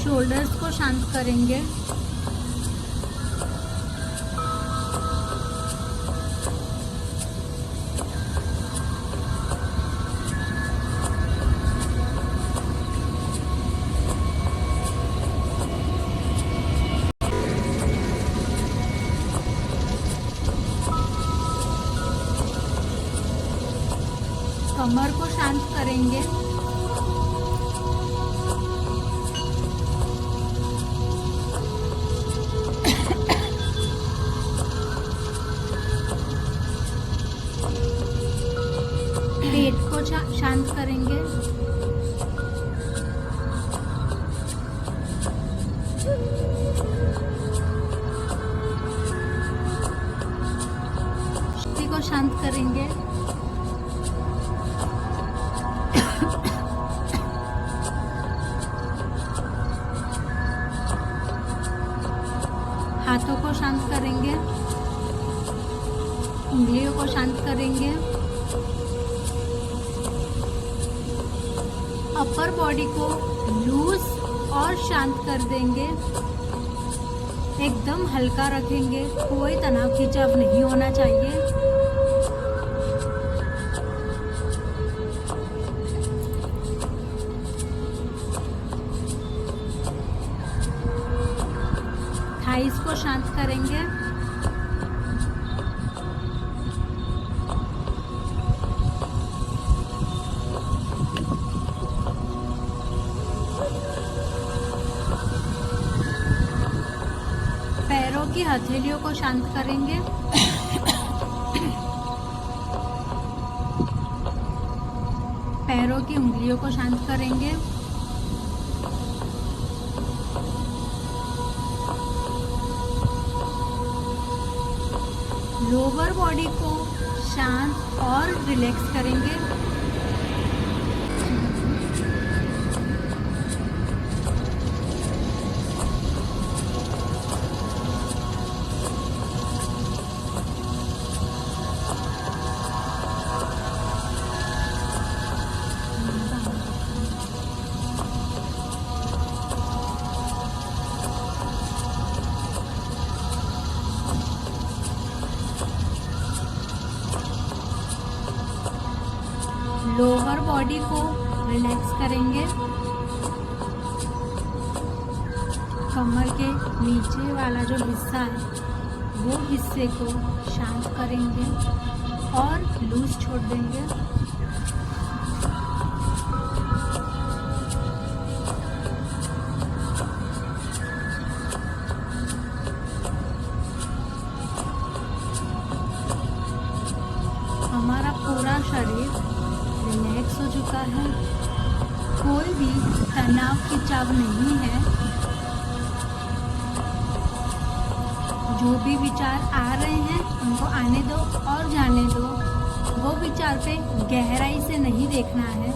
Shoulders को शांत करेंगे। कमर को शांत करेंगे। पेट को शांत करेंगे। शक्ति को शांत करेंगे। हाथों को शांत करेंगे। उंगलियों को शांत करेंगे। अपर बॉडी को लूज और शांत कर देंगे। एकदम हल्का रखेंगे, कोई तनाव खिंचाव नहीं होना चाहिए। थाइस को शांत करेंगे। पैरों की हथेलियों को शांत करेंगे। पैरों की उंगलियों को शांत करेंगे। लोअर बॉडी को शांत और रिलैक्स करेंगे। लोअर बॉडी को रिलैक्स करेंगे। कमर के नीचे वाला जो हिस्सा है वो हिस्से को शांत करेंगे और लूज छोड़ देंगे। हमारा पूरा शरीर रिलैक्स हो चुका है, कोई भी तनाव खिंचाव नहीं है। जो भी विचार आ रहे हैं उनको आने दो और जाने दो। वो विचार पे गहराई से नहीं देखना है।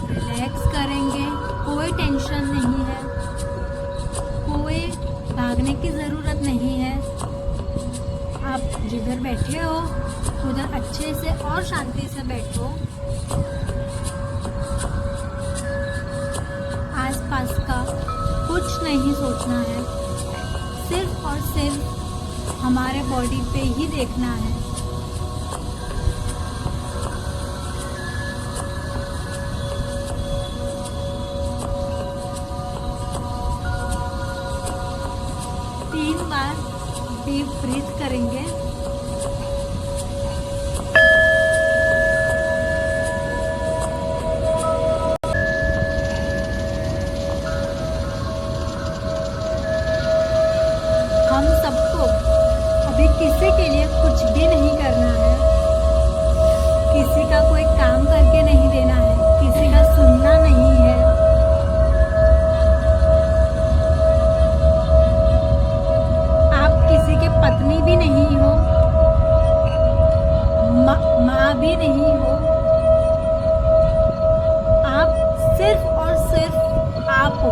रिलैक्स करेंगे, कोई टेंशन नहीं है, कोई भागने की ज़रूरत नहीं है। आप जिधर बैठे हो उधर अच्छे से और शांति से बैठो। आसपास का कुछ नहीं सोचना है, सिर्फ और सिर्फ हमारे बॉडी पे ही देखना है। तीन बार डीप ब्रीथ करेंगे। हम सबको अभी किसी के लिए कुछ भी नहीं करना है, किसी का कोई काम करके नहीं देना है, किसी का सुनना नहीं है। आप किसी के पत्नी भी नहीं हो, माँ भी नहीं हो। आप सिर्फ और सिर्फ आप हो।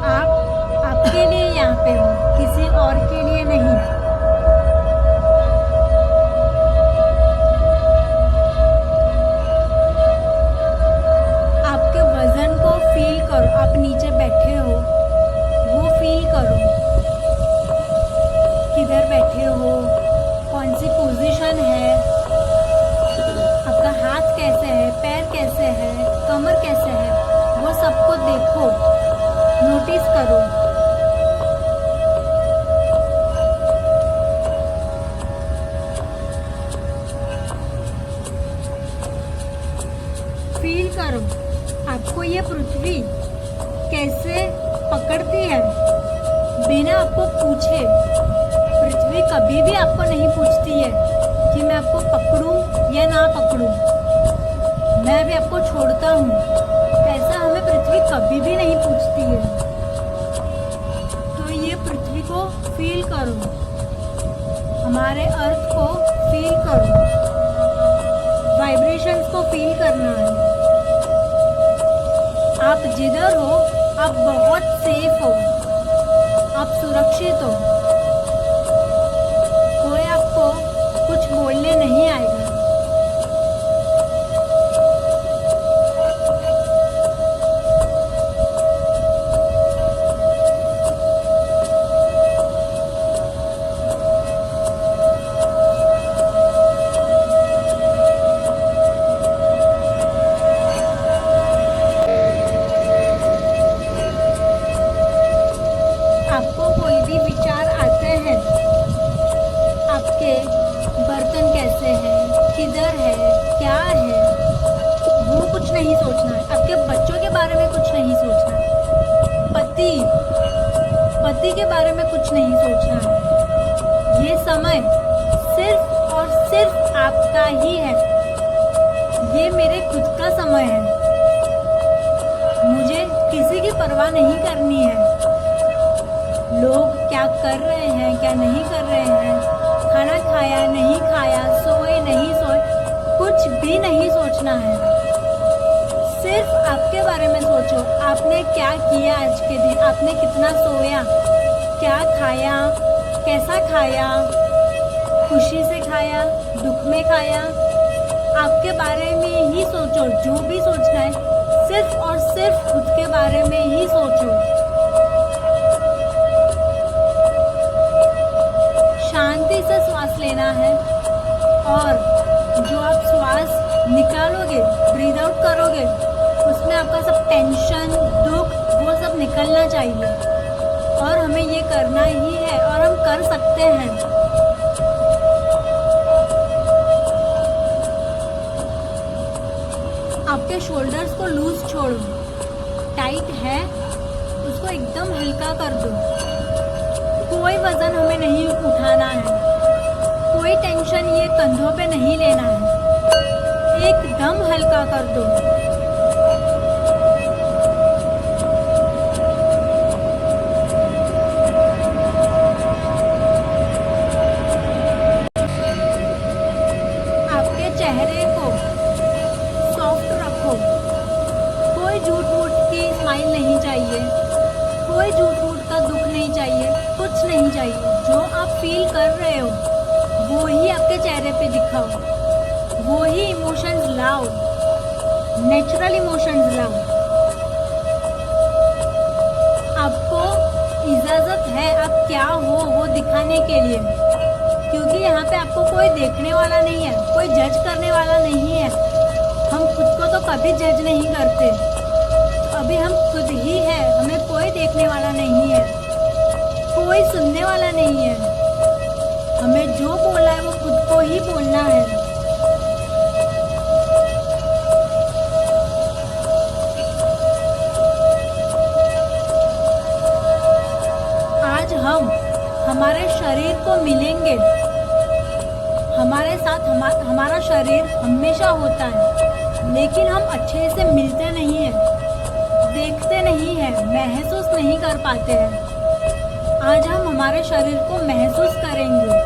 आप आपके लिए यहाँ पे हो, किसी और के लिए नहीं। पैर कैसे है, कमर कैसे है, वो सबको देखो, नोटिस करो। फील करो आपको ये पृथ्वी कैसे पकड़ती है बिना आपको पूछे। पृथ्वी कभी भी आपको नहीं पूछती है कि मैं आपको पकड़ूं या ना पकड़ूं, मैं भी आपको छोड़ता हूँ, ऐसा हमें पृथ्वी कभी भी नहीं पूछती है। तो ये पृथ्वी को फील करो, हमारे अर्थ को फील करो, वाइब्रेशंस को फील करना है। आप जिधर हो आप बहुत सेफ हो, आप सुरक्षित हो, कोई आपको कुछ बोलने नहीं आएगा। आपको कोई भी विचार आते हैं, आपके बर्तन कैसे हैं, किधर है, क्या है, वो कुछ नहीं सोचना है। आपके बच्चों के बारे में कुछ नहीं सोचना है, पति के बारे में कुछ नहीं सोचना है। ये समय सिर्फ और सिर्फ आपका ही है, ये मेरे खुद का समय है, मुझे किसी की परवाह नहीं करनी है। लोग क्या कर रहे हैं, क्या नहीं कर रहे हैं, खाना खाया नहीं खाया, सोए नहीं सोए, कुछ भी नहीं सोचना है। सिर्फ आपके बारे में सोचो, आपने क्या किया आज के दिन, आपने कितना सोया, क्या खाया, कैसा खाया, खुशी से खाया, दुख में खाया। आपके बारे में ही सोचो, जो भी सोचना है सिर्फ और सिर्फ खुद के बारे में ही सोचो। शांति से श्वास लेना है और जो आप श्वास निकालोगे, ब्रीद आउट करोगे, उसमें आपका सब टेंशन, दुख, वो सब निकलना चाहिए। और हमें ये करना ही है और हम कर सकते हैं। आपके शोल्डर्स को लूज छोड़ो, टाइट है उसको एकदम हल्का कर दो। कोई वजन हमें नहीं उठाना है, कोई टेंशन ये कंधों पे नहीं लेना है, एकदम हल्का कर दो। आपके चेहरे को सॉफ्ट रखो, कोई झूठ मूठ की स्माइल नहीं चाहिए, कोई झूठ मूठ का दुख नहीं चाहिए, कुछ नहीं चाहिए। जो आप फील कर रहे हो वो ही आपके चेहरे पे दिखाओ, वो ही इमोशंस लाओ, नेचुरल इमोशंस लाओ। आपको इजाजत है आप क्या हो वो दिखाने के लिए, क्योंकि यहाँ पे आपको कोई देखने वाला नहीं है, कोई जज करने वाला नहीं है। हम खुद को तो कभी जज नहीं करते, अभी हम खुद ही है, हमें कोई देखने वाला नहीं है, कोई सुनने वाला नहीं है। हमें जो बोलना है वो खुद को ही बोलना है। आज हम हमारे शरीर को मिलेंगे, हमारे साथ हमारा शरीर हमेशा होता है, लेकिन हम अच्छे से मिलते नहीं हैं, देखते नहीं हैं, महसूस नहीं कर पाते हैं। आज हम हमारे शरीर को महसूस करेंगे,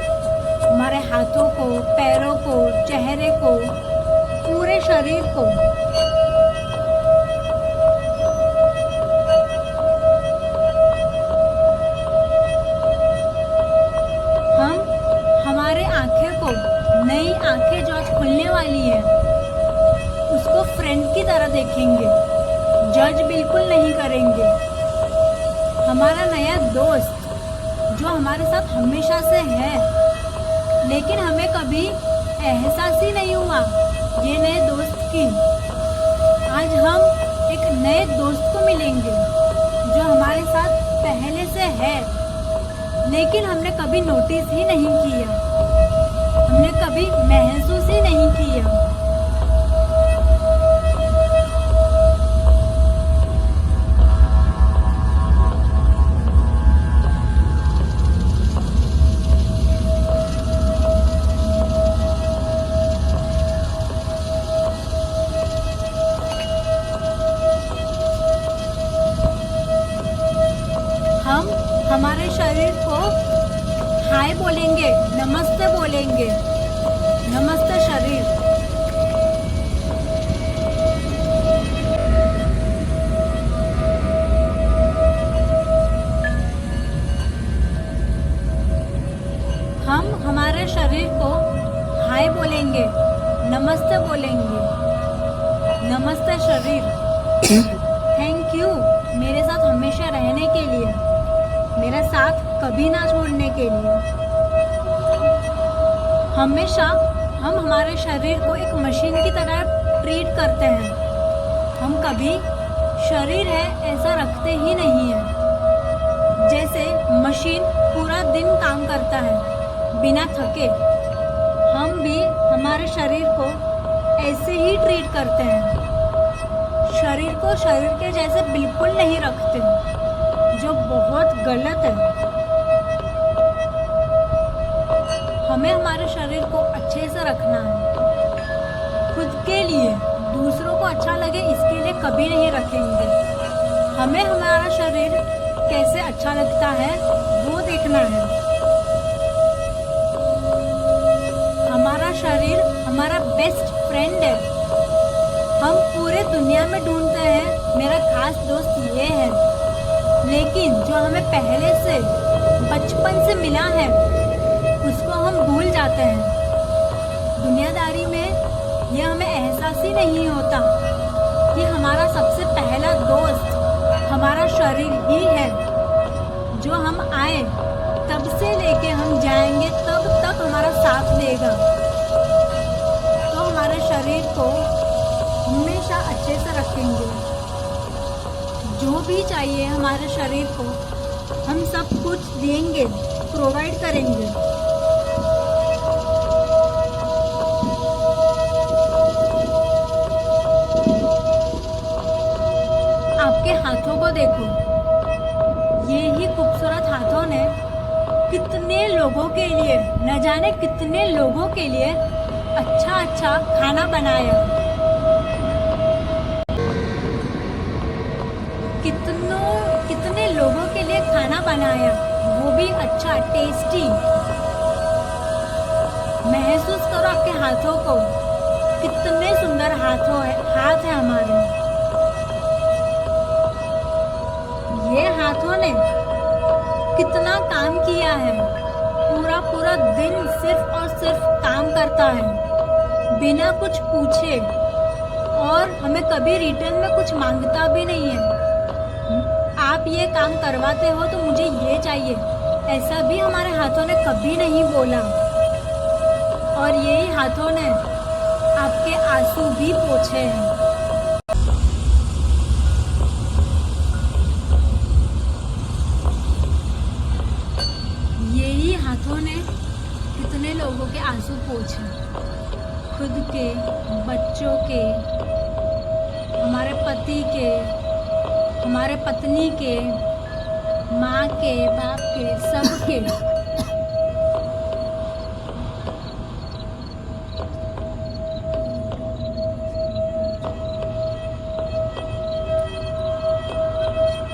हमारे हाथों को, पैरों को, चेहरे को, पूरे शरीर को। हम हमारे आंखें को, नई आंखें जो आज खुलने वाली है, उसको फ्रेंड की तरह देखेंगे, जज बिल्कुल नहीं करेंगे। हमारा नया दोस्त जो हमारे साथ हमेशा से है, लेकिन हमें कभी एहसास ही नहीं हुआ ये नए दोस्त की आज हम एक नए दोस्त को मिलेंगे जो हमारे साथ पहले से है, लेकिन हमने कभी नोटिस ही नहीं किया, हमने कभी महसूस ही नहीं किया। हम हमारे शरीर को हाय बोलेंगे, नमस्ते बोलेंगे। नमस्ते शरीर। हम हमारे शरीर को हाय बोलेंगे, नमस्ते बोलेंगे। नमस्ते शरीर। थैंक यू मेरे साथ हमेशा रहने के लिए, मेरा साथ कभी ना छोड़ने के लिए। हमेशा हम हमारे शरीर को एक मशीन की तरह ट्रीट करते हैं। हम कभी शरीर है ऐसा रखते ही नहीं है। जैसे मशीन पूरा दिन काम करता है बिना थके, हम भी हमारे शरीर को ऐसे ही ट्रीट करते हैं। शरीर को शरीर के जैसे बिल्कुल नहीं रखते, जो बहुत गलत है। हमें हमारे शरीर को अच्छे से रखना है, खुद के लिए। दूसरों को अच्छा लगे इसके लिए कभी नहीं रखेंगे। हमें हमारा शरीर कैसे अच्छा लगता है वो देखना है। हमारा शरीर हमारा बेस्ट फ्रेंड है। हम पूरे दुनिया में ढूंढते हैं मेरा खास दोस्त ये है, लेकिन जो हमें पहले से बचपन से मिला है उसको हम भूल जाते हैं। दुनियादारी में यह हमें एहसास ही नहीं होता कि हमारा सबसे पहला दोस्त हमारा शरीर ही है। जो हम आए तब से लेके हम जाएंगे तब तक हमारा साथ देगा। तो हमारे शरीर को हमेशा अच्छे से रखेंगे। जो भी चाहिए हमारे शरीर को हम सब कुछ देंगे, प्रोवाइड करेंगे। आपके हाथों को देखो, ये ही खूबसूरत हाथों ने कितने लोगों के लिए, न जाने कितने लोगों के लिए अच्छा अच्छा खाना बनाया। कितने लोगों के लिए खाना बनाया, वो भी अच्छा, टेस्टी। महसूस करो आपके हाथों को, कितने सुंदर हाथ है हमारे। ये हाथों ने कितना काम किया है। पूरा दिन सिर्फ और सिर्फ काम करता है बिना कुछ पूछे, और हमें कभी रिटर्न में कुछ मांगता भी नहीं है। आप ये काम करवाते हो तो मुझे ये चाहिए, ऐसा भी हमारे हाथों ने कभी नहीं बोला। और यही हाथों ने आपके आंसू भी पोंछे हैं। यही हाथों ने कितने लोगों के आंसू पोंछे, खुद के, बच्चों के, हमारे पति के, हमारे पत्नी के, माँ के, बाप के, सबके।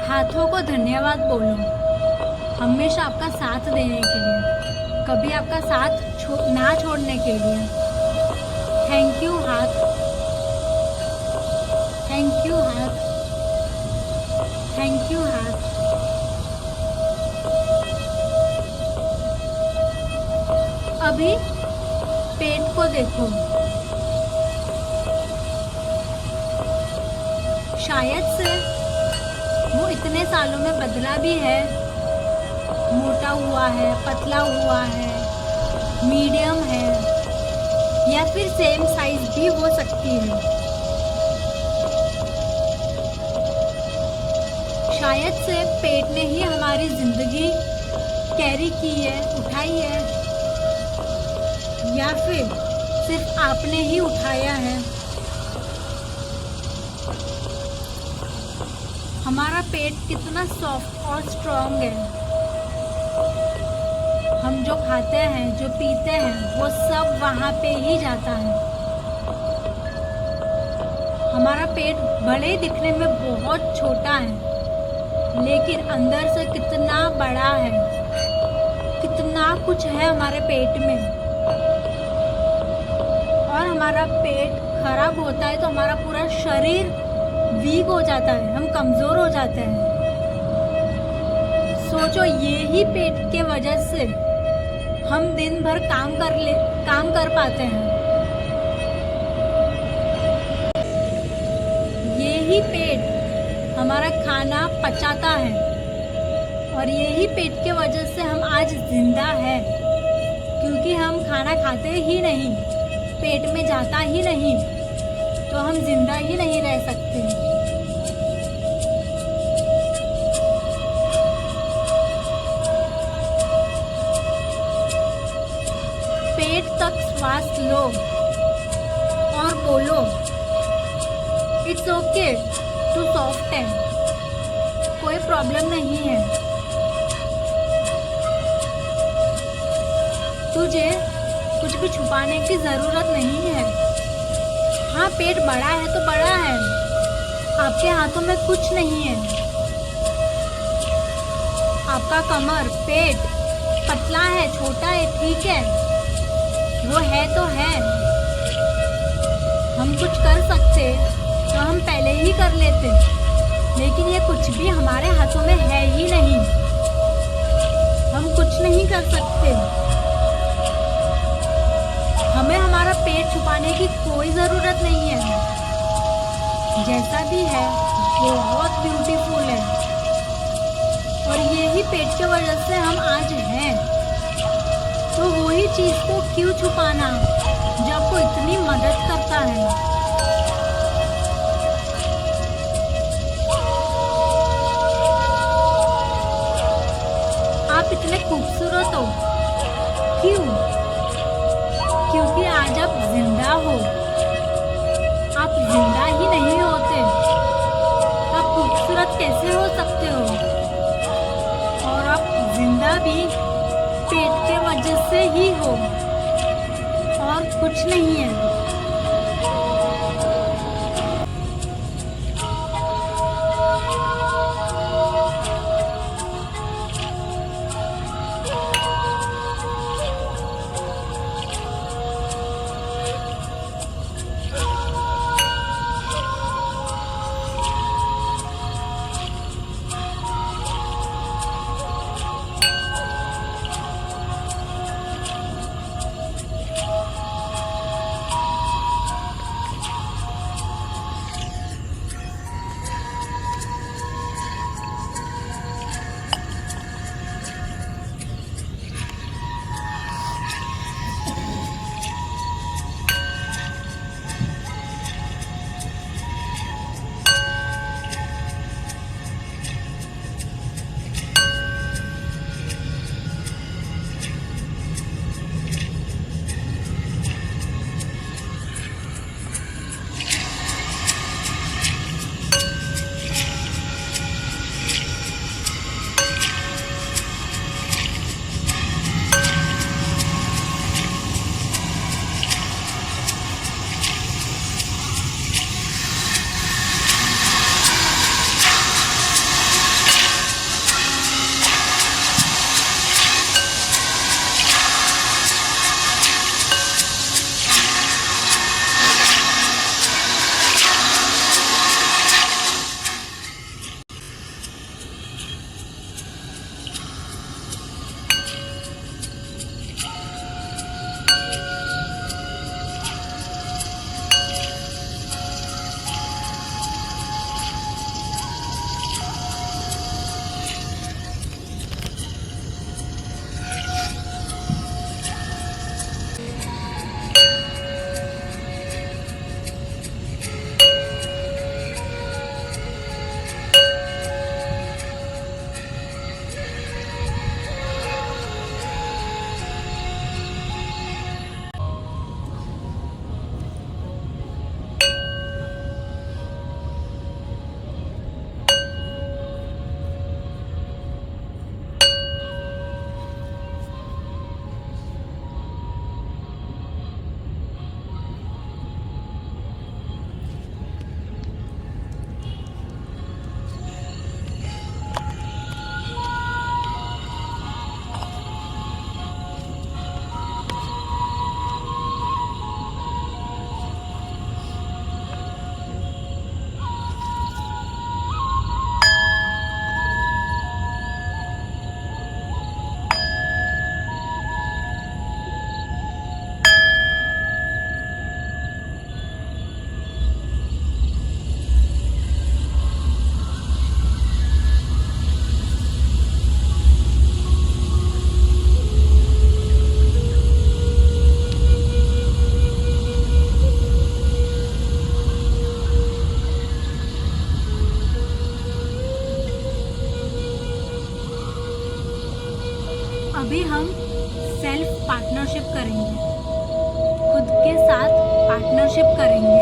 हाथों को धन्यवाद बोलो, हमेशा आपका साथ देने के लिए, कभी आपका साथ ना छोड़ने के लिए। थैंक यू हाथ, थैंक यू हाथ, थैंक यू हाथ। अभी पेट को देखो, शायद से वो इतने सालों में बदला भी है, मोटा हुआ है, पतला हुआ है, मीडियम है, या फिर सेम साइज भी हो सकती है। शायद से पेट ने ही हमारी जिंदगी कैरी की है, उठाई है, या फिर सिर्फ आपने ही उठाया है। हमारा पेट कितना सॉफ्ट और स्ट्रॉन्ग है। हम जो खाते हैं, जो पीते हैं, वो सब वहाँ पे ही जाता है। हमारा पेट भले दिखने में बहुत छोटा है, लेकिन अंदर से कितना बड़ा है, कितना कुछ है हमारे पेट में। और हमारा पेट खराब होता है तो हमारा पूरा शरीर वीक हो जाता है, हम कमज़ोर हो जाते हैं। सोचो, ये ही पेट के वजह से हम दिन भर काम कर पाते हैं। ये ही पेट हमारा खाना पचाता है, और यही पेट के वजह से हम आज जिंदा हैं, क्योंकि हम खाना खाते ही नहीं, पेट में जाता ही नहीं, तो हम जिंदा ही नहीं रह सकते। पेट तक श्वास लो और बोलो, इट्स ओके टू सॉफ्ट है, कोई प्रॉब्लम नहीं है। तुझे कुछ भी छुपाने की ज़रूरत नहीं है। हाँ, पेट बड़ा है तो बड़ा है, आपके हाथों में कुछ नहीं है। आपका कमर, पेट पतला है, छोटा है, ठीक है, वो है तो है। हम कुछ कर सकते तो हम पहले ही कर लेते, लेकिन ये कुछ भी हमारे हाथों में है ही नहीं। हम कुछ नहीं कर सकते। हमें हमारा पेट छुपाने की कोई ज़रूरत नहीं है। जैसा भी है वो बहुत ब्यूटीफुल है, और यही पेट की वजह से हम आज हैं। तो वही चीज़ को क्यों छुपाना जो आपको इतनी मदद करता है। आप इतने खूबसूरत हो, क्यों? क्योंकि आज आप जिंदा हो। आप जिंदा ही नहीं होते तो आप खूबसूरत कैसे हो सकते हो? और आप जिंदा भी पेट के वजह से ही हो, और कुछ नहीं है। अभी हम सेल्फ पार्टनरशिप करेंगे, खुद के साथ पार्टनरशिप करेंगे।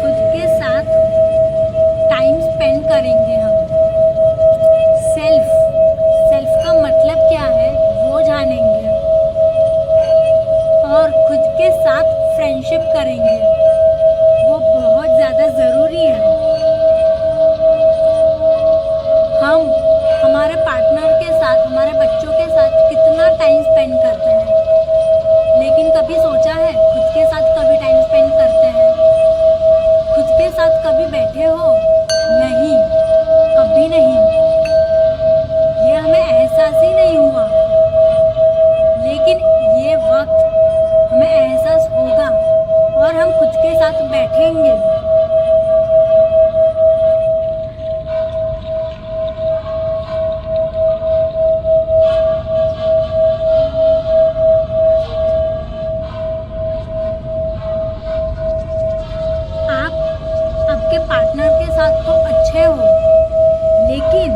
खुद के साथ टाइम स्पेंड करेंगे हम। सेल्फ का मतलब क्या है वो जानेंगे और खुद के साथ फ्रेंडशिप करेंगे, वो बहुत ज़्यादा ज़रूरी है। हम हमारे पार्टनर के साथ, हमारे बच्चों के साथ कितना टाइम स्पेंड करते हैं, लेकिन कभी सोचा है खुद के साथ कभी टाइम स्पेंड करते हैं? खुद के साथ कभी बैठे हो? नहीं, कभी नहीं। ये हमें एहसास ही नहीं हुआ, लेकिन ये वक्त हमें एहसास होगा और हम खुद के साथ बैठेंगे। आपके पार्टनर के साथ तो अच्छे हो, लेकिन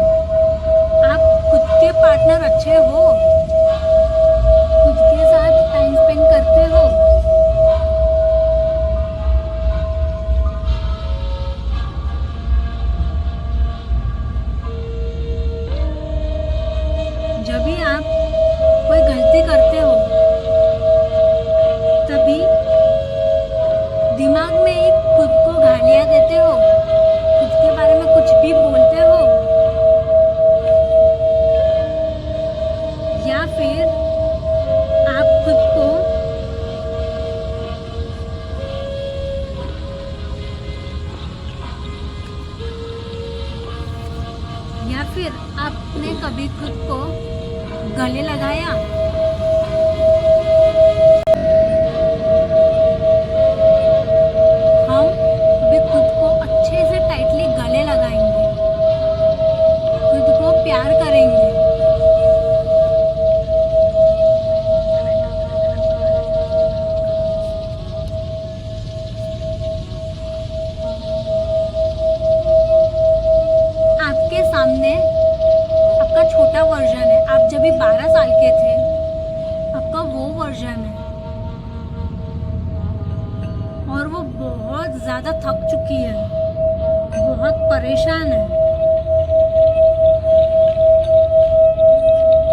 आप खुद के पार्टनर अच्छे हो? खुद के साथ टाइम स्पेंड करते हो? जब भी आप कोई गलती करते हो, तभी दिमाग में एक खुद को गालियाँ देते हो, खुद के बारे में कुछ भी बोलते हो, या फिर आप खुद को आपने कभी खुद को गले लगाया? हम अभी खुद को अच्छे से टाइटली गले लगाएंगे, खुद को प्यार करेंगे। आपके सामने आपका छोटा वर्जन है, आप जब भी 12 साल के थे, आपका वो वर्जन है और वो बहुत ज़्यादा थक चुकी है, बहुत परेशान है।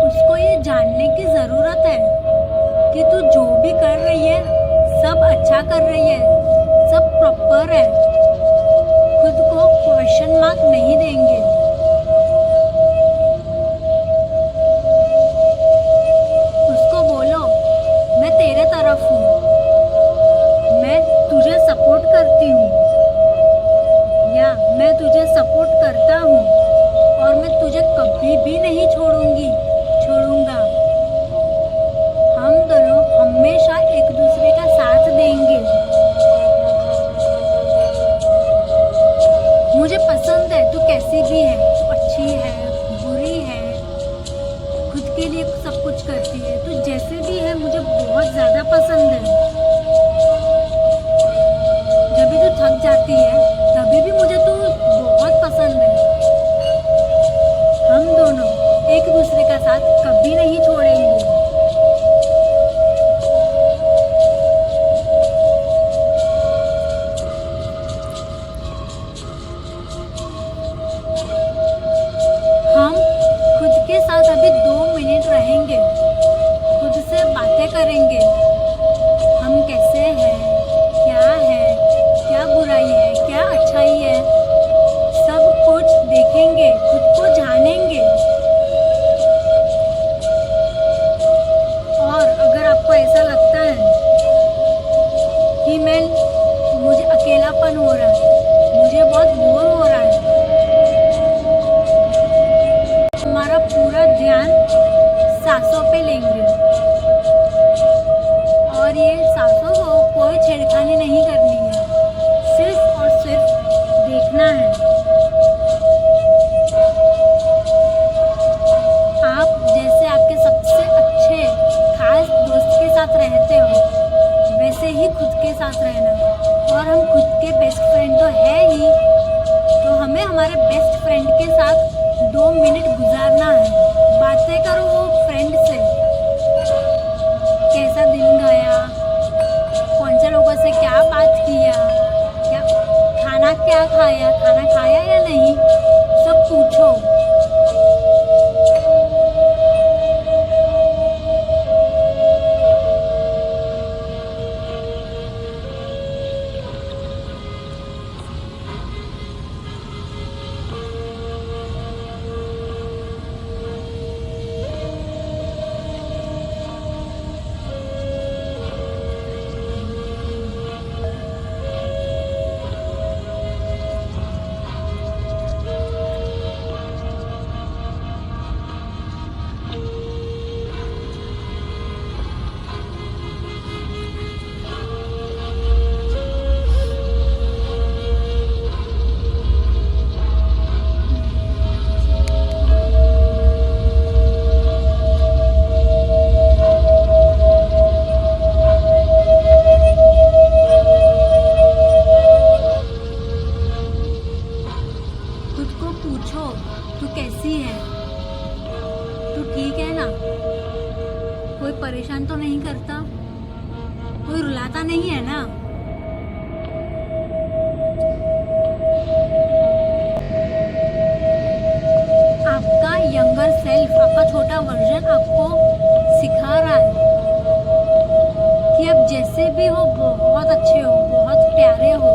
उसको ये जानने की ज़रूरत है कि तू जो भी कर रही है सब अच्छा कर रही है, सब प्रॉपर है। खुद को क्वेश्चन मार्क नहीं देंगे। उसको बोलो मैं तेरे तरफ हूँ, मैं तुझे सपोर्ट करती हूँ, या मैं तुझे सपोर्ट करता हूँ और मैं तुझे कभी भी नहीं छोड़ूंगा। हम दोनों हमेशा एक दूसरे का साथ देंगे। मुझे पसंद है तू कैसी भी है, तू अच्छी है, बुरी है, खुद के लिए सब कुछ करती है, तू जैसे भी है मुझे बहुत ज़्यादा पसंद है। जब भी तू थक जाती है तभी भी मुझे तू बहुत पसंद है। हम दोनों एक दूसरे का साथ कभी नहीं छोड़ेंगे। हम खुद के साथ अभी 2 मिनट रहेंगे, खुद से बातें करेंगे। हम कैसे हैं, क्या है, क्या बुराई है, क्या अच्छाई है, सब कुछ देखेंगे, खुद को जानेंगे। और अगर आपको ऐसा लगता है कि मुझे अकेलापन हो रहा है, मुझे बहुत बोर हो रहा है, हमारा पूरा ध्यान सांसों पे लेंगे और ये सांसों को कोई छेड़खानी नहीं करनी है, सिर्फ और सिर्फ देखना है। आप जैसे आपके सबसे अच्छे खास दोस्त के साथ रहते हो, वैसे ही खुद के साथ रहना। और हम खुद के बेस्ट फ्रेंड तो है ही, तो हमें हमारे बेस्ट फ्रेंड के साथ 2 मिनट गुजारना है, बातें करो वो फ्रेंड से, कैसा दिन गया, कौन से लोगों से क्या बात किया, क्या खाना खाया या नहीं, सब पूछो। पूछो तू कैसी है, तू ठीक है ना, कोई परेशान तो नहीं करता, कोई रुलाता नहीं है ना। आपका यंगर सेल्फ, आपका छोटा वर्जन आपको सिखा रहा है कि आप जैसे भी हो बहुत अच्छे हो, बहुत प्यारे हो,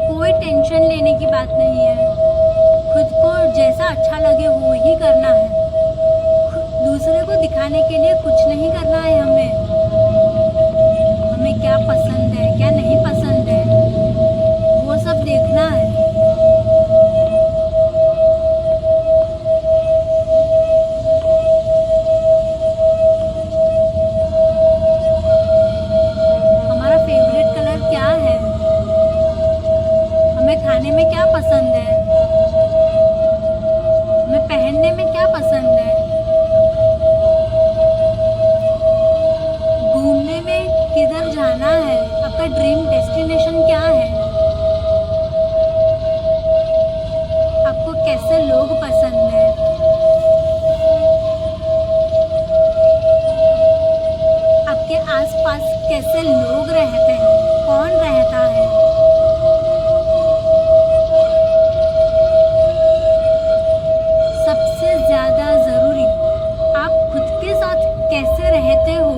कोई टेंशन लेने की बात नहीं है, खुद को जैसा अच्छा लगे वो ही करना है, दूसरे को दिखाने के लिए कुछ नहीं करना है। हमें क्या पसंद है क्या नहीं पसंद है वो सब देखना है। हमारा फेवरेट कलर क्या है, हमें खाने में क्या पसंद है, हमें पहनने में क्या पसंद है, घूमने में किधर जाना है, आपका ड्रीम डेस्टिनेशन क्या है, आपको कैसे लोग पसंद है, आपके आसपास कैसे लोग रहते हैं, कौन रहता है, सबसे ज्यादा जरूरी आप खुद के साथ कैसे रहते हो,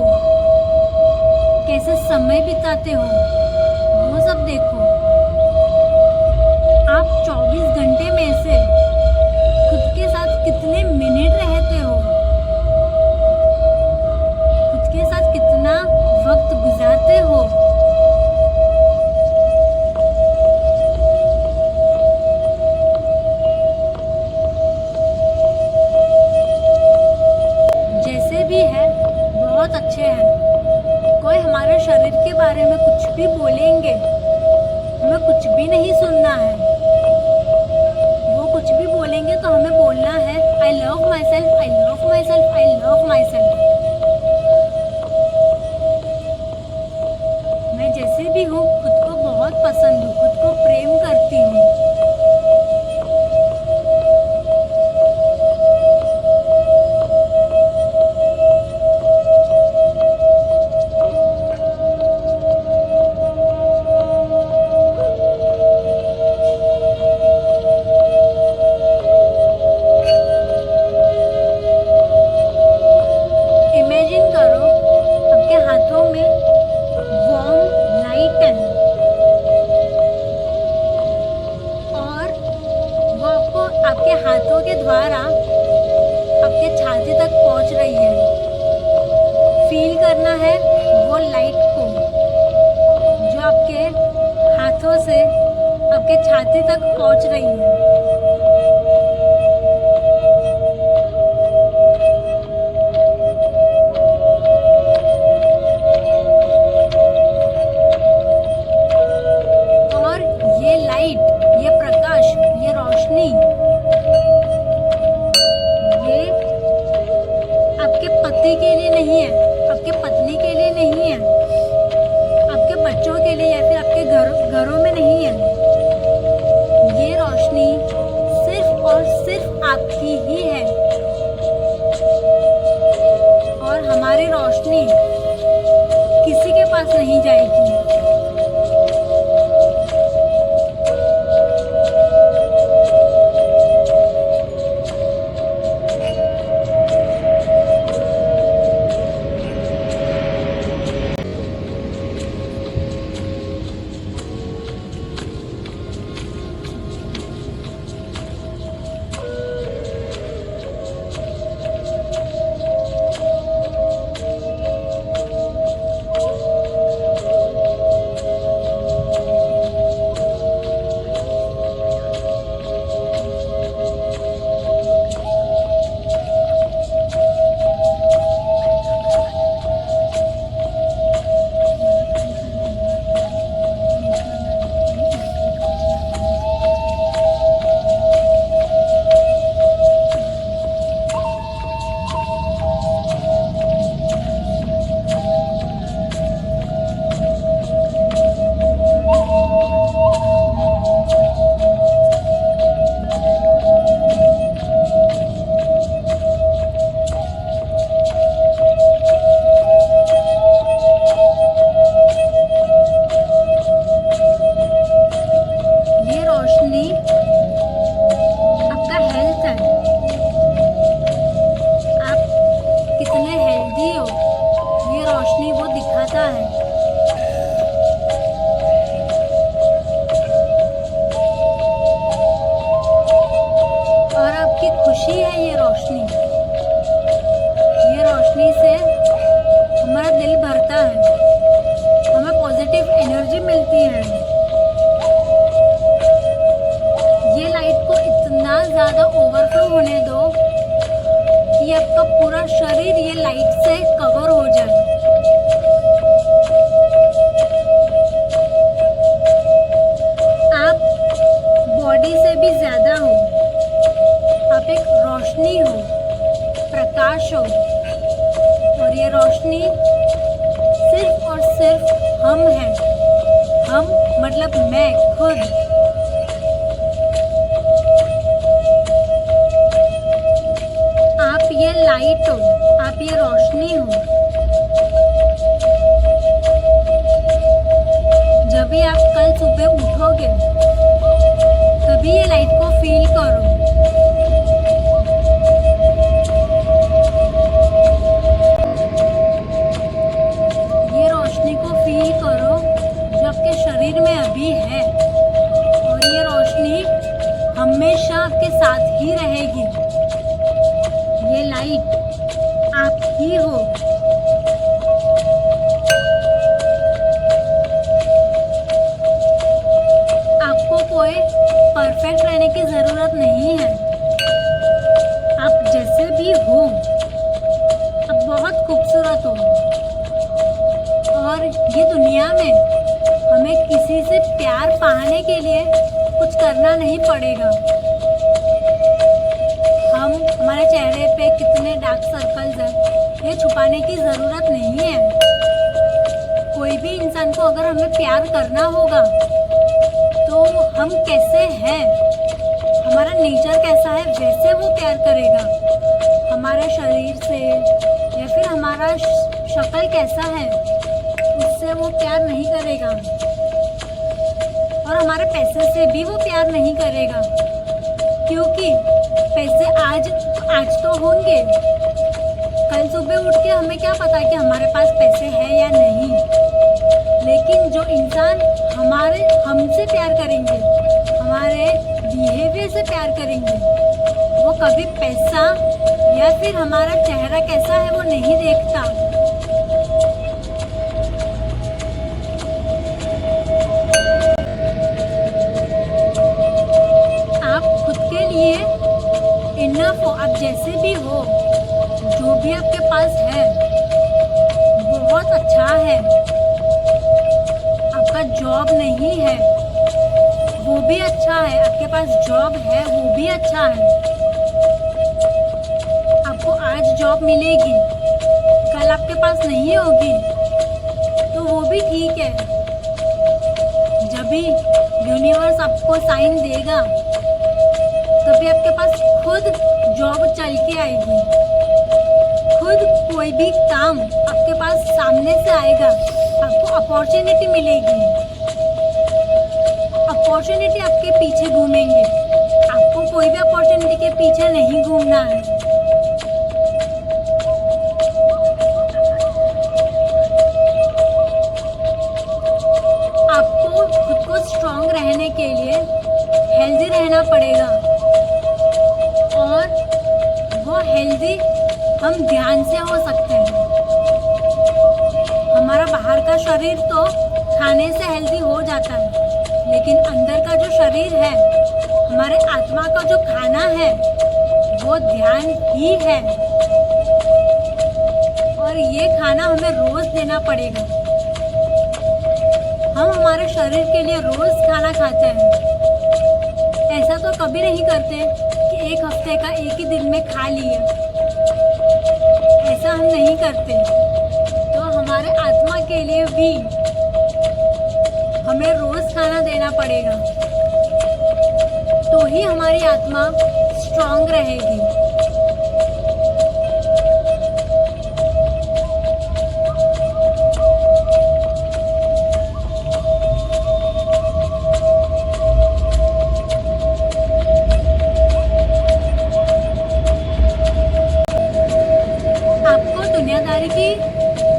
कैसे समय बिताते हो, वो सब देखो। आप 24 घंटे में से खुद के साथ कितने मिनट रहते हो, खुद के साथ कितना वक्त गुजारते हो। जैसे भी है बहुत अच्छे हैं, कोई हमारे शरीर के बारे में कुछ भी बोलेंगे, हमें कुछ भी नहीं सुनना है, वो कुछ भी बोलेंगे तो हमें बोलना है I love my self, I love my self, I love my self. मैं जैसे भी हूँ खुद को बहुत पसंद हूँ, खुद को प्रेम करती हूँ। इमेजिन करो आपके हाथों में वार्म लाइट है और वो आपको आपके हाथों के द्वारा आपके छाती तक पहुंच रही है। फील करना है वो लाइट को जो आपके हाथों से आपके छाती तक पहुंच रही है। और ये लाइट, ये प्रकाश, ये रोशनी, ये आपके पति के लिए नहीं है, आपके पत्नी के लिए नहीं है, आपके बच्चों के लिए या फिर आपके घरों में नहीं है, प्रकाश हो, और ये रोशनी सिर्फ और सिर्फ हम हैं। हम मतलब मैं खुद। आप ये लाइट हो, आप ये रोशनी हो। जब भी आप कल सुबह उठोगे तभी ये लाइट को फील करो। ये रोशनी को फील करो जो आपके शरीर में अभी है, और ये रोशनी हमेशा आपके साथ ही रहेगी। ये लाइट आप ही हो। आपको कोई परफेक्ट रहने की ज़रूरत नहीं है। आप जैसे भी हो, आप बहुत खूबसूरत हो। और ये दुनिया में हमें किसी से प्यार पाने के लिए कुछ करना नहीं पड़ेगा। हमारे चेहरे पे कितने डार्क सर्कल्स हैं, ये छुपाने की ज़रूरत नहीं है। कोई भी इंसान को अगर हमें प्यार करना होगा तो हम कैसे हैं, हमारा नेचर कैसा है, वैसे वो प्यार करेगा। हमारे शरीर से या फिर हमारा शक्ल कैसा है, उससे वो प्यार नहीं करेगा। और हमारे पैसे से भी वो प्यार नहीं करेगा, क्योंकि पैसे आज तो होंगे, कल सुबह उठ के हमें क्या पता कि हमारे पास पैसे हैं या नहीं। लेकिन जो इंसान हमसे प्यार करेंगे, हमारे बिहेवियर से प्यार करेंगे, वो कभी पैसा या फिर हमारा चेहरा कैसा है वो नहीं देखता। आप खुद के लिए इनफ हो, आप जैसे भी हो, जो भी आपके पास है बहुत अच्छा है। आपका जॉब नहीं है वो भी अच्छा है, आपके पास जॉब है वो भी अच्छा है। आपको आज जॉब मिलेगी, कल आपके पास नहीं होगी तो वो भी ठीक है। जब भी यूनिवर्स आपको साइन देगा तभी आपके पास खुद जॉब चल के आएगी, खुद कोई भी काम आपके पास सामने से आएगा, आपको अपॉर्चुनिटी मिलेगी। अपॉर्चुनिटी आपके पीछे घूमेंगे, आपको कोई भी अपॉर्चुनिटी के पीछे नहीं घूमना है। आपको खुद को स्ट्रॉन्ग रहने के लिए हेल्दी रहना पड़ेगा, और वो हेल्दी हम ध्यान से हो सकते हैं। हमारा बाहर का शरीर तो खाने से हेल्दी हो जाता है, लेकिन अंदर का जो शरीर है, हमारे आत्मा का जो खाना है, वो ध्यान ही है। और ये खाना हमें रोज देना पड़ेगा। हम हमारे शरीर के लिए रोज खाना खाते हैं, ऐसा तो कभी नहीं करते कि एक हफ्ते का एक ही दिन में खा लिया, ऐसा हम नहीं करते। तो हमारे आत्मा के लिए भी हमें रोज खाना देना पड़ेगा, तो ही हमारी आत्मा स्ट्रॉन्ग रहेगी।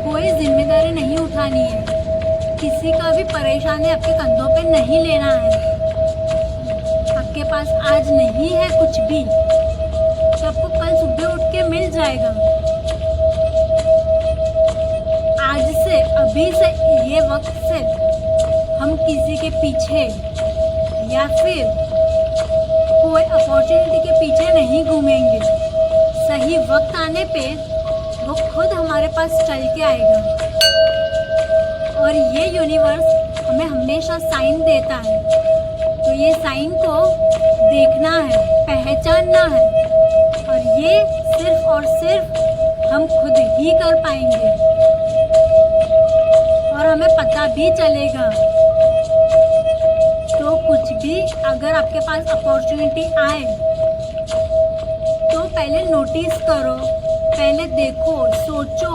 कोई जिम्मेदारी नहीं उठानी है, किसी का भी परेशानी आपके कंधों पे नहीं लेना है। आपके पास आज नहीं है कुछ भी, तो आपको कल सुबह उठ के मिल जाएगा। आज से, अभी से, ये वक्त से हम किसी के पीछे या फिर कोई अपॉर्चुनिटी के पीछे नहीं घूमेंगे। सही वक्त आने पे वो खुद हमारे पास चल के आएगा। और ये यूनिवर्स हमें हमेशा साइन देता है, तो ये साइन को देखना है, पहचानना है, और ये सिर्फ और सिर्फ हम खुद ही कर पाएंगे। और हमें पता भी चलेगा। तो कुछ भी अगर आपके पास अपॉर्चुनिटी आए तो पहले नोटिस करो, पहले देखो, सोचो,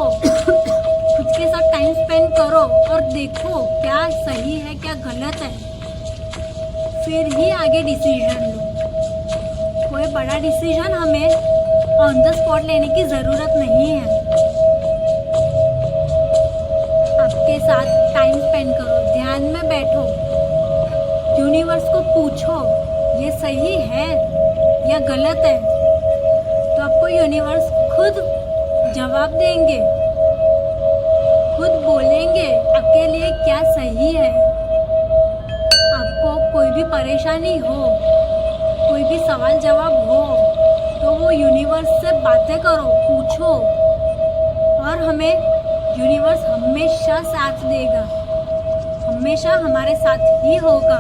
खुद के साथ टाइम स्पेंड करो और देखो क्या सही है क्या गलत है, फिर ही आगे डिसीजन लो। कोई बड़ा डिसीजन हमें ऑन द स्पॉट लेने की ज़रूरत नहीं है। आपके साथ टाइम स्पेंड करो, ध्यान में बैठो, यूनिवर्स को पूछो ये सही है या गलत है, तो आपको यूनिवर्स खुद जवाब देंगे, खुद बोलेंगे आपके लिए क्या सही है। आपको कोई भी परेशानी हो, कोई भी सवाल जवाब हो, तो वो यूनिवर्स से बातें करो, पूछो, और हमें यूनिवर्स हमेशा साथ देगा, हमेशा हमारे साथ ही होगा।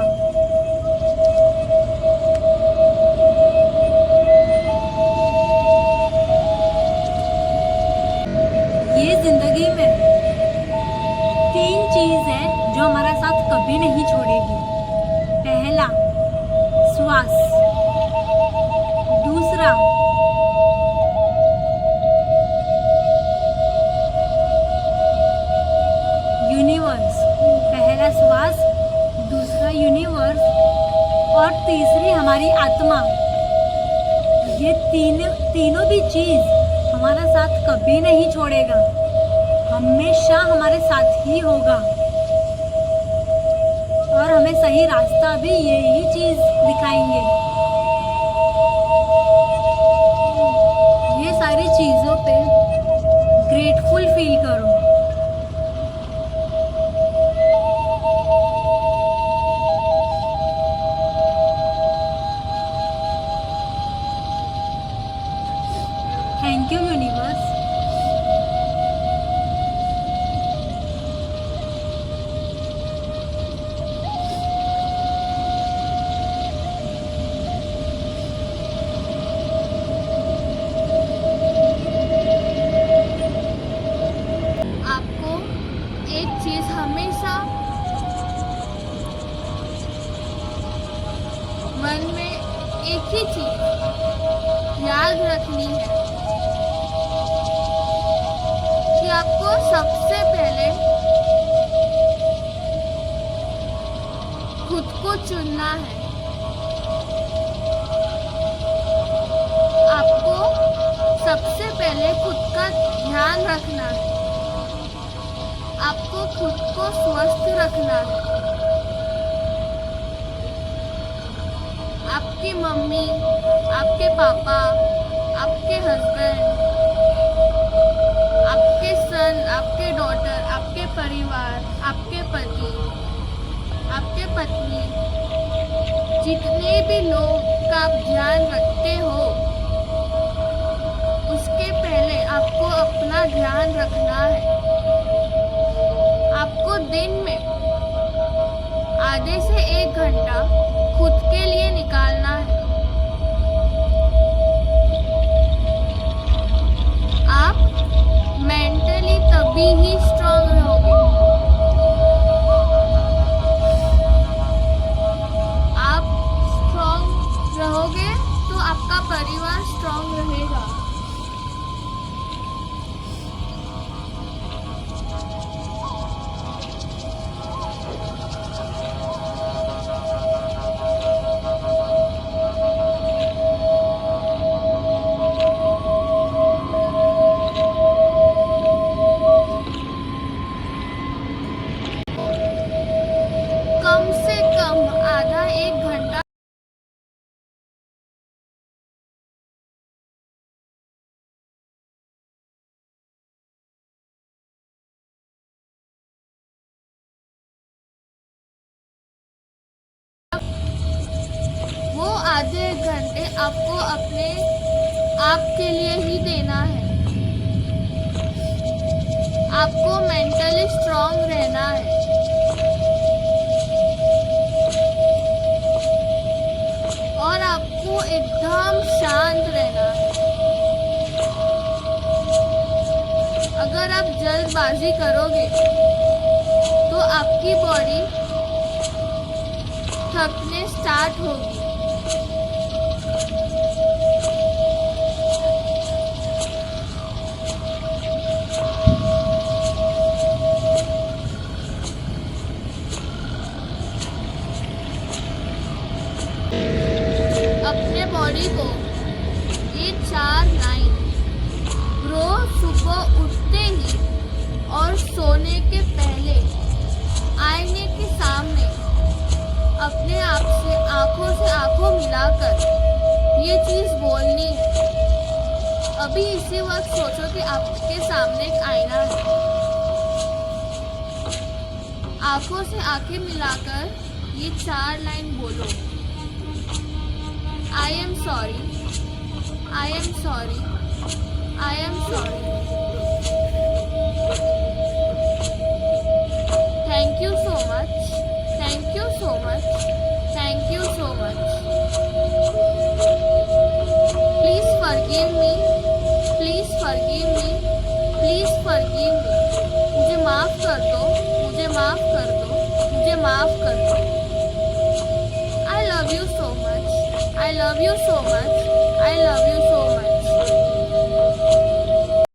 ये जिंदगी में 3 चीज है जो हमारा साथ कभी नहीं छोड़ेगी। पहला श्वास, दूसरा यूनिवर्स, पहला श्वास, दूसरा यूनिवर्स और तीसरी हमारी आत्मा। ये तीनों भी चीज हमारा साथ कभी नहीं छोड़ेगा, हमेशा हमारे साथ ही होगा और हमें सही रास्ता भी यही चीज दिखाएंगे। ये सारी चीजों पे ग्रेटफुल फील करो। Thank you universe. आपको एक चीज हमेशा मन में एक ही चीज याद रखनी है कि आपको सबसे पहले खुद को चुनना है। आपको सबसे पहले खुद का ध्यान रखना है, आपको खुद को स्वस्थ रखना है। आपकी मम्मी, आपके पापा, आपके हस्बैंड, आपके सन, आपके डॉटर, आपके परिवार, आपके पति, आपके पत्नी, जितने भी लोग का आप ध्यान रखते हो, उसके पहले आपको अपना ध्यान रखना है। आपको दिन में आधे से 1 घंटा खुद के लिए निकालना है। आप मेंटली तभी ही स्ट्रांग रहोगे। आप स्ट्रांग रहोगे तो आपका परिवार स्ट्रांग रहेगा। कम से कम आधा 1 घंटा वो आधे 1 घंटे आपको अपने आप के लिए ही देना है। आपको मेंटली स्ट्रांग रहना है। और आपको एकदम शांत रहना है। अगर आप जल्दबाजी करोगे तो आपकी बॉडी थकने स्टार्ट होगी। अपने बॉडी को ये 4 लाइन रोज सुबह उठते ही और सोने के पहले आईने के सामने अपने आप से आंखों मिलाकर ये चीज बोलनी है। अभी इसी वक्त सोचो कि आपके सामने एक आईना है। आंखों से आंखें मिलाकर ये 4 लाइन बोलो। I am sorry, I am sorry, I am sorry. Thank you so much, thank you so much, thank you so much. Please forgive me, please forgive me, please forgive me. मुझे माफ कर दो, मुझे माफ कर दो, मुझे माफ कर दो। I love you so much, I love you so much, I love you